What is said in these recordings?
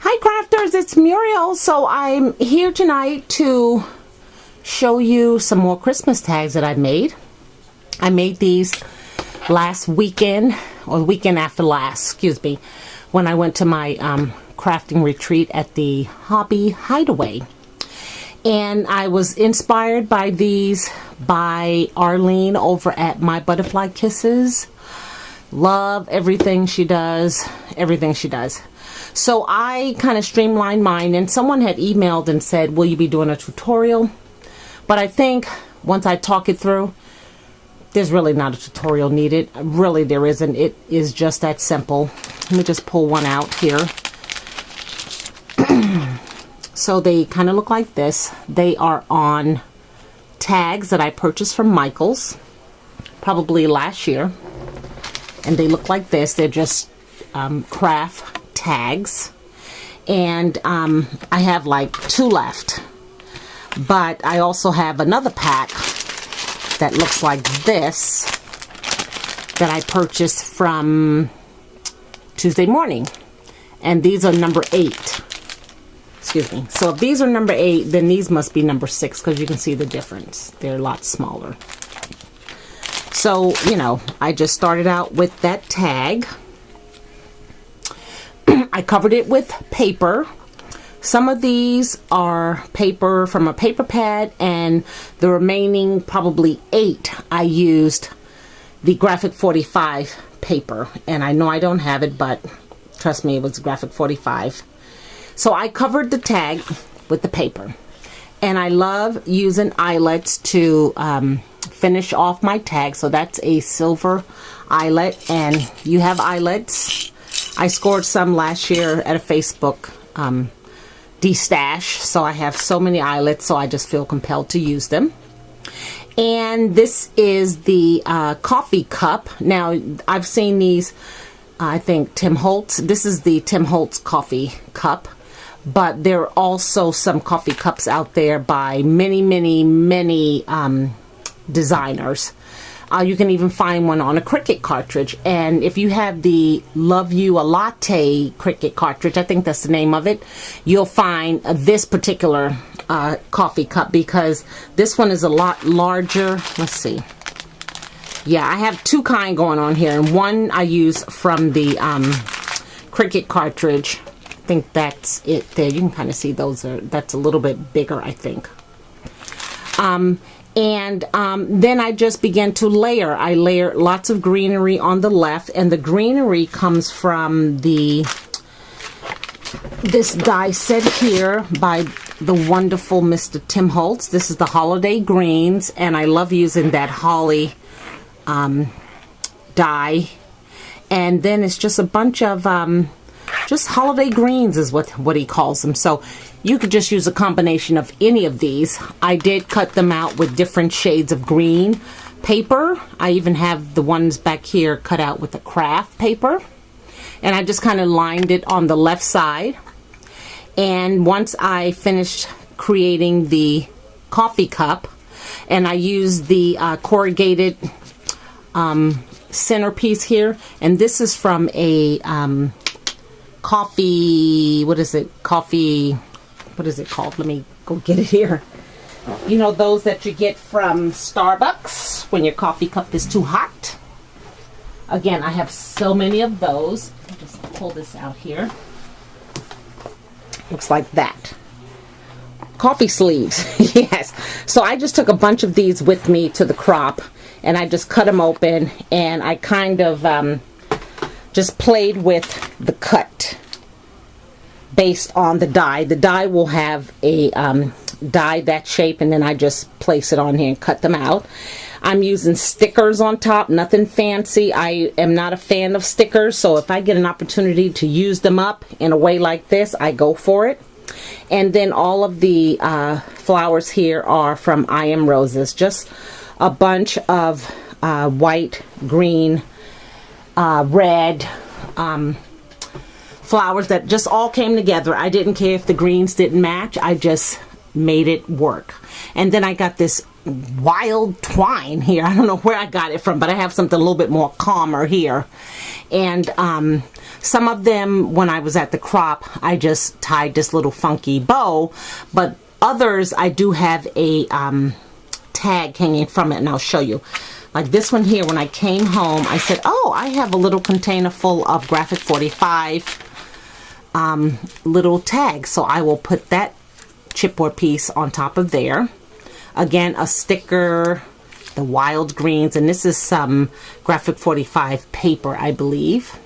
Hi crafters, it's Muriel. So I'm here tonight to show you some more Christmas tags that I made. I made these last weekend, or the weekend after last, excuse me, when I went to my crafting retreat at the Hobby Hideaway. And I was inspired by these by Arlene over at My Butterfly Kisses. Love everything she does, everything she does. So I kind of streamlined mine, and someone had emailed and said, will you be doing a tutorial? But I think once I talk it through, there's really not a tutorial needed. Really, there isn't. It is just that simple. Let me just pull one out here. So they kind of look like this. They are on tags that I purchased from Michaels, probably last year. And they look like this. They're just craft tags. And I have like 2 left. But I also have another pack that looks like this that I purchased from Tuesday Morning. And these are number 8. Excuse me. So if these are number 8, then these must be number 6, because you can see the difference. They're a lot smaller. So, you know, I just started out with that tag. I covered it with paper. Some of these are paper from a paper pad, and the remaining probably 8 I used the Graphic 45 paper. And I know I don't have it, but trust me, it was Graphic 45. So I covered the tag with the paper, and I love using eyelets to finish off my tag. So that's a silver eyelet, and you have eyelets. I scored some last year at a Facebook de-stash, so I have so many eyelets, so I just feel compelled to use them. And this is the coffee cup. Now I've seen these, I think Tim Holtz. This is the Tim Holtz coffee cup. But there are also some coffee cups out there by many designers. You can even find one on a Cricut cartridge. And if you have the Love You a Latte Cricut cartridge, I think that's the name of it, you'll find this particular coffee cup, because this one is a lot larger. Let's see. Yeah, I have 2 kind going on here, and one I use from the Cricut cartridge. I think that's it there. You can kind of see that's a little bit bigger, I think. Then I just began to layer. I layer lots of greenery on the left, and the greenery comes from this die set here by the wonderful Mr. Tim Holtz. This is the Holiday Greens, and I love using that holly die. And then it's just a bunch of just holiday greens is what he calls them. So you could just use a combination of any of these. I did cut them out with different shades of green paper. I even have the ones back here cut out with a craft paper. And I just kind of lined it on the left side. And once I finished creating the coffee cup, and I used the corrugated centerpiece here. And this is from a coffee, what is it called? Let me go get it here. You know, those that you get from Starbucks when your coffee cup is too hot. Again, I have so many of those. I'll just pull this out here. Looks like that. Coffee sleeves. Yes. So I just took a bunch of these with me to the crop, and I just cut them open, and I kind of just played with the cut based on the die. The die will have a die that shape, and then I just place it on here and cut them out. I'm using stickers on top, nothing fancy. I am not a fan of stickers, so if I get an opportunity to use them up in a way like this, I go for it. And then all of the flowers here are from I Am Roses. Just a bunch of white, green, red flowers that just all came together. I didn't care if the greens didn't match. I just made it work. And then I got this wild twine here. I don't know where I got it from, but I have something a little bit more calmer here. And some of them, when I was at the crop, I just tied this little funky bow, but others I do have a tag hanging from it, and I'll show you. Like this one here, when I came home, I said, oh, I have a little container full of Graphic 45 little tags, so I will put that chipboard piece on top of there. Again, a sticker, the wild greens, and this is some Graphic 45 paper, I believe.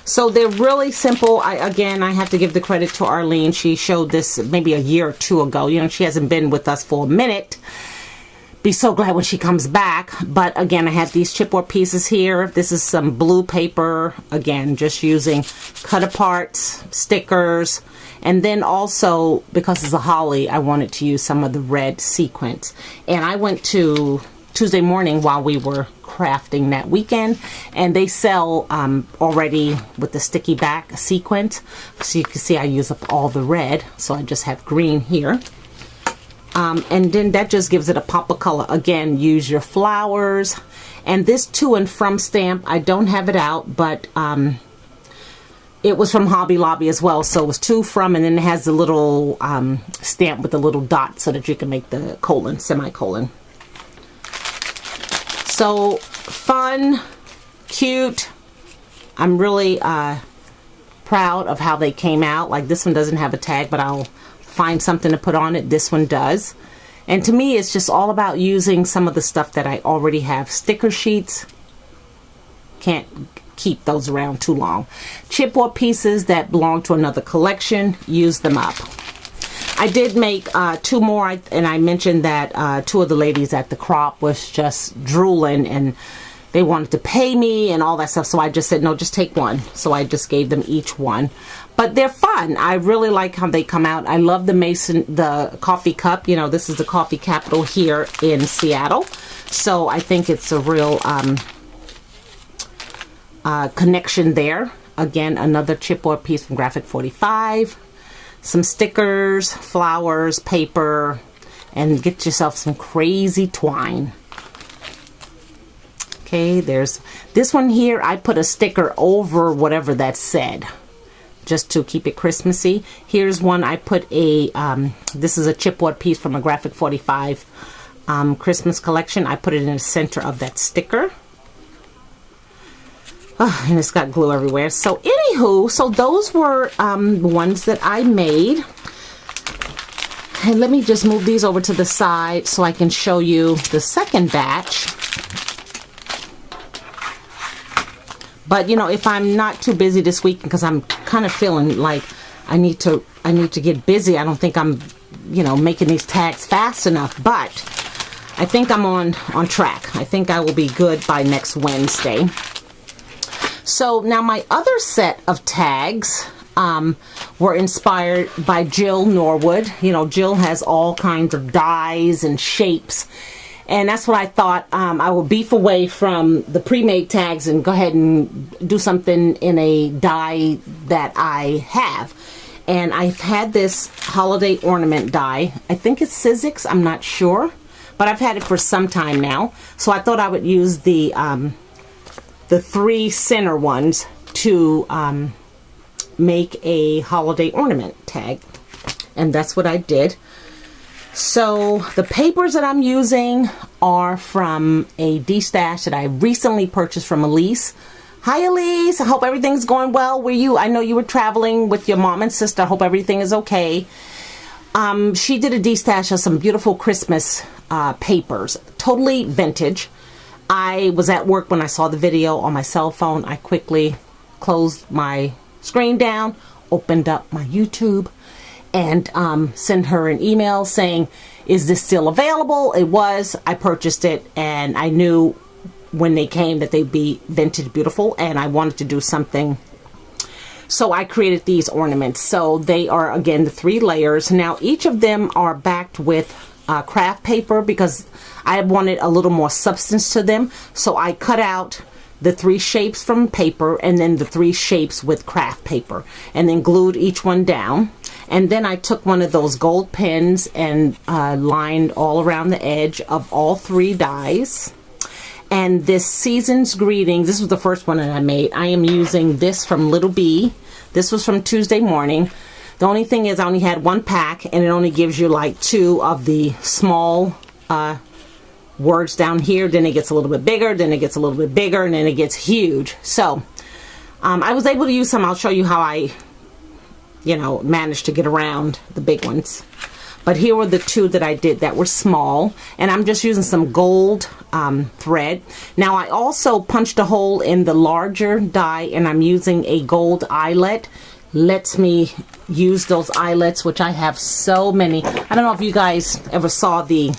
So they're really simple. Again, I have to give the credit to Arlene. She showed this maybe a year or two ago. You know, she hasn't been with us for a minute. Be so glad when she comes back. But again, I have these chipboard pieces here. This is some blue paper. Again, just using cut aparts, stickers. And then also, because it's a holly, I wanted to use some of the red sequins. And I went to Tuesday morning while we were crafting that weekend, and they sell already with the sticky back sequins. So you can see I use up all the red, so I just have green here. And then that just gives it a pop of color. Again, use your flowers. And this to and from stamp, I don't have it out, but it was from Hobby Lobby as well. So it was to from, and then it has the little stamp with the little dot so that you can make the colon, semicolon. So fun, cute. I'm really proud of how they came out. Like this one doesn't have a tag, but I'll find something to put on it. This one does. And to me, it's just all about using some of the stuff that I already have. Sticker sheets, can't keep those around too long. Chipboard pieces that belong to another collection, use them up. I did make two more, and I mentioned that two of the ladies at the crop was just drooling and they wanted to pay me and all that stuff, so I just said, no, just take one. So I just gave them each one. But they're fun. I really like how they come out. I love the coffee cup. You know, this is the coffee capital here in Seattle. So I think it's a real connection there. Again, another chipboard piece from Graphic 45. Some stickers, flowers, paper, and get yourself some crazy twine. Okay, there's this one here. I put a sticker over whatever that said, just to keep it Christmassy. Here's one I put a, this is a chipboard piece from a Graphic 45 Christmas collection. I put it in the center of that sticker. Oh, and it's got glue everywhere. So anywho, so those were ones that I made. And let me just move these over to the side so I can show you the second batch. But you know, if I'm not too busy this week, because I'm kind of feeling like I need to get busy. I don't think I'm, you know, making these tags fast enough, but I think I'm on track. I think I will be good by next Wednesday. So now my other set of tags were inspired by Jill Norwood. You know, Jill has all kinds of dies and shapes. And that's what I thought. I will beef away from the pre-made tags and go ahead and do something in a die that I have. And I've had this holiday ornament die. I think it's Sizzix. I'm not sure. But I've had it for some time now. So I thought I would use the three center ones to make a holiday ornament tag. And that's what I did. So the papers that I'm using are from a D-stash that I recently purchased from Elise. Hi Elise, I hope everything's going well with you. I know you were traveling with your mom and sister. I hope everything is okay. She did a D-stash of some beautiful Christmas papers, totally vintage. I was at work when I saw the video on my cell phone. I quickly closed my screen down, opened up my YouTube, and sent her an email saying, is this still available? It was. I purchased it, and I knew when they came that they'd be vintage beautiful, and I wanted to do something. So I created these ornaments. So they are, again, the 3 layers. Now each of them are backed with craft paper because I wanted a little more substance to them. So I cut out the 3 shapes from paper and then the 3 shapes with craft paper, and then glued each one down. And then I took one of those gold pens and lined all around the edge of all 3 dies. And this Season's Greetings, this was the first one that I made. I am using this from Little Bee. This was from Tuesday Morning. The only thing is I only had 1 pack, and it only gives you like 2 of the small words down here. Then it gets a little bit bigger, then it gets a little bit bigger, and then it gets huge. So I was able to use some. I'll show you how I, managed to get around the big ones. But here were the 2 that I did that were small, and I'm just using some gold thread. Now I also punched a hole in the larger die, and I'm using a gold eyelet. Lets me use those eyelets, which I have so many. I don't know if you guys ever saw the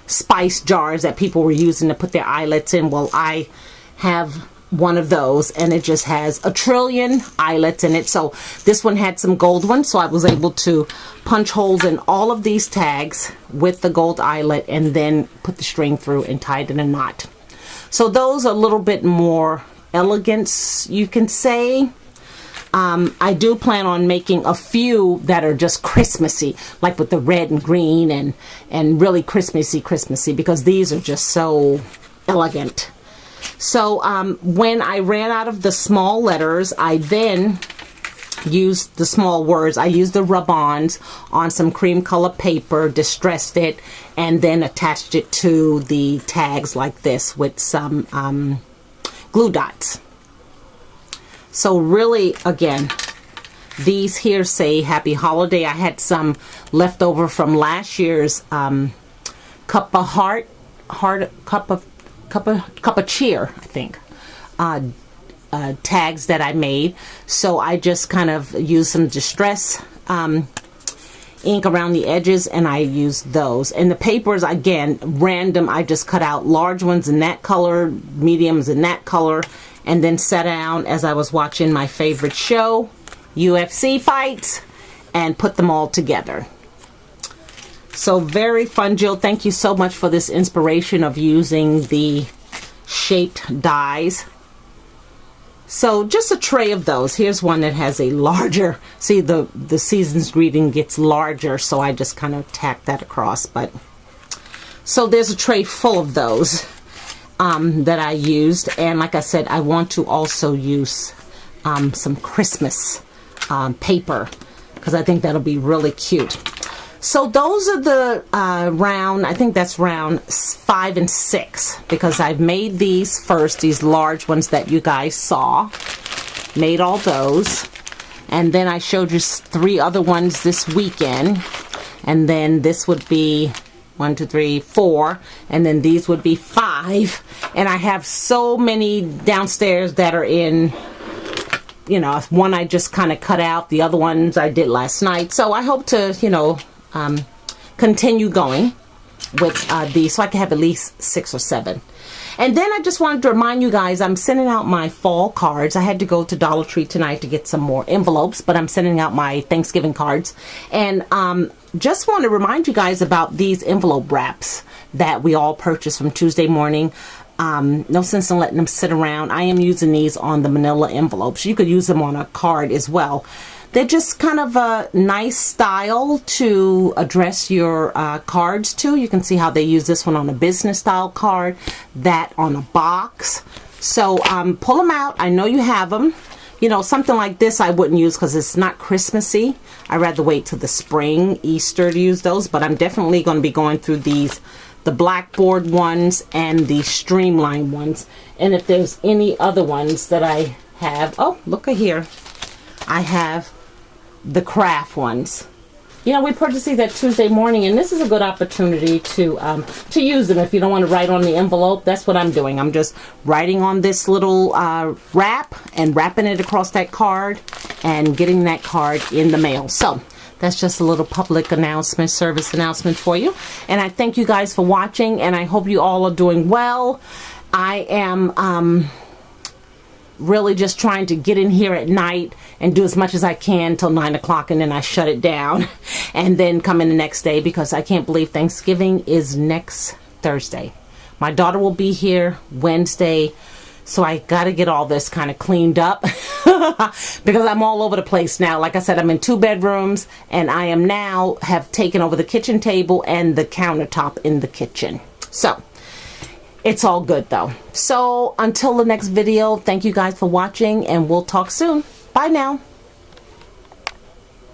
spice jars that people were using to put their eyelets in. Well, I have one of those, and it just has a trillion eyelets in it. So this one had some gold ones, so I was able to punch holes in all of these tags with the gold eyelet and then put the string through and tie it in a knot. So those are a little bit more elegant, you can say. I do plan on making a few that are just Christmassy, like with the red and green and really Christmassy, because these are just so elegant. So when I ran out of the small letters, I then used the small words. I used the rub-ons on some cream color paper, distressed it, and then attached it to the tags like this with some glue dots. So really, again, these here say Happy Holiday. I had some left over from last year's cup of cheer, I think, tags that I made. So I just kind of used some distress ink around the edges, and I used those. And the papers, again, random. I just cut out large ones in that color, mediums in that color, and then sat down as I was watching my favorite show, UFC fights, and put them all together. So very fun, Jill. Thank you so much for this inspiration of using the shaped dies. So just a tray of those. Here's one that has a larger, see the Season's Greeting gets larger, so I just kind of tacked that across. But so there's a tray full of those that I used, and like I said, I want to also use some Christmas paper, because I think that'll be really cute. So those are the round, I think that's round 5 and 6, because I've made these first, these large ones that you guys saw. Made all those. And then I showed you 3 other ones this weekend. And then this would be 1, 2, 3, 4. And then these would be 5. And I have so many downstairs that are in, one I just kind of cut out. The other ones I did last night. So I hope to, continue going with these, so I can have at least 6 or 7. And then I just wanted to remind you guys, I'm sending out my fall cards. I had to go to Dollar Tree tonight to get some more envelopes, but I'm sending out my Thanksgiving cards. And just want to remind you guys about these envelope wraps that we all purchased from Tuesday Morning. No sense in letting them sit around. I am using these on the manila envelopes. You could use them on a card as well. They're just kind of a nice style to address your cards to. You can see how they use this one on a business style card, that on a box. So pull them out. I know you have them. Something like this I wouldn't use because it's not Christmassy. I'd rather wait till the spring, Easter to use those. But I'm definitely going to be going through these, the blackboard ones and the streamline ones. And if there's any other ones that I have, oh, look at here. I have the craft ones. We purchased these at Tuesday Morning, and this is a good opportunity to use them if you don't want to write on the envelope. That's what I'm doing. I'm just writing on this little wrap and wrapping it across that card and getting that card in the mail. So that's just a little public announcement, service announcement for you. And I thank you guys for watching, and I hope you all are doing well. I am really just trying to get in here at night and do as much as I can till 9 o'clock, and then I shut it down and then come in the next day, because I can't believe Thanksgiving is next Thursday. My daughter will be here Wednesday, So I got to get all this kind of cleaned up because I'm all over the place now. Like I said, I'm in 2 bedrooms, and I am now have taken over the kitchen table and the countertop in the kitchen. So it's all good though. So until the next video, thank you guys for watching, and we'll talk soon. Bye now.